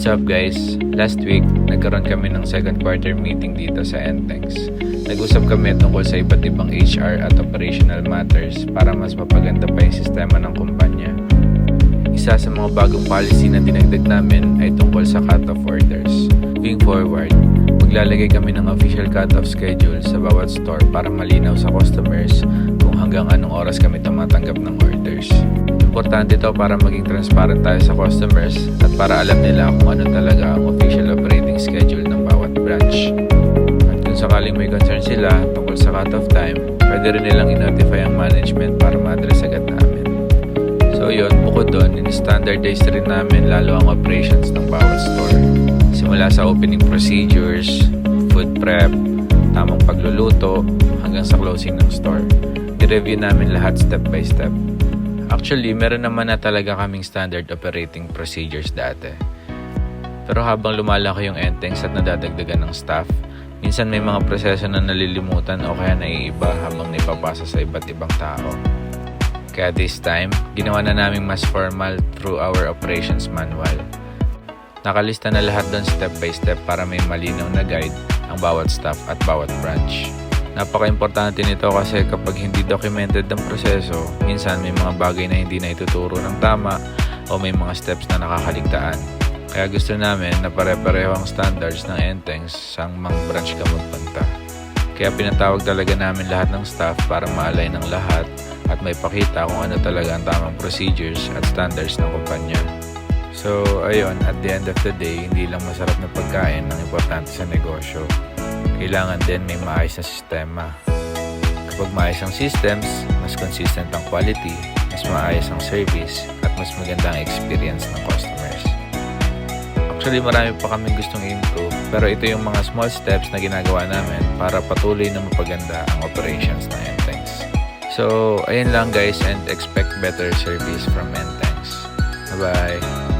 What's up guys? Last week, nagkaroon kami ng second quarter meeting dito sa NTEX. Nag-usap kami tungkol sa iba't ibang HR at operational matters para mas mapaganda pa yung sistema ng kumpanya. Isa sa mga bagong policy na dinagdag namin ay tungkol sa cut-off orders. Moving forward, maglalagay kami ng official cut-off schedule sa bawat store para malinaw sa customers kung hanggang anong oras kami tumatanggap ng orders. Importante ito para maging transparent tayo sa customers at para alam nila kung ano talaga ang official operating schedule ng bawat branch. At kung sakaling may concern sila tungkol sa cut-off time, pwede rin nilang i-notify ang management para ma-address agad namin. So yun, bukod doon, in-standardize rin namin lalo ang operations ng bawat store. Simula sa opening procedures, food prep, tamang pagluluto, hanggang sa closing ng store. I-review namin lahat step by step. Actually, meron naman na talaga kaming standard operating procedures dati. Pero habang lumalaki yung NTEX at nadadagdagan ng staff, minsan may mga proseso na nalilimutan o kaya naiiba habang naipapasa sa iba't ibang tao. Kaya this time, ginawa na naming mas formal through our operations manual. Nakalista na lahat doon step by step para may malinaw na guide ang bawat staff at bawat branch. Napaka-importante nito kasi kapag hindi documented ang proseso, minsan may mga bagay na hindi na ituturo ng tama o may mga steps na nakakaligtaan. Kaya gusto namin na pare-pareho ang standards ng NTEX sa mang branch ka magpunta. Kaya pinatawag talaga namin lahat ng staff para ma-align ng lahat at may pakita kung ano talaga ang tamang procedures at standards ng kumpanya. So, ayun, at the end of the day, hindi lang masarap na pagkain ang importante sa negosyo. Kailangan din may maayos na sistema. Kapag maayos ang systems, mas consistent ang quality, mas maayos ang service, at mas maganda ang experience ng customers. Actually, marami pa kaming gustong i-improve, pero ito yung mga small steps na ginagawa namin para patuloy na mapaganda ang operations ng NTEX. So, ayun lang guys, and expect better service from NTEX. Bye-bye!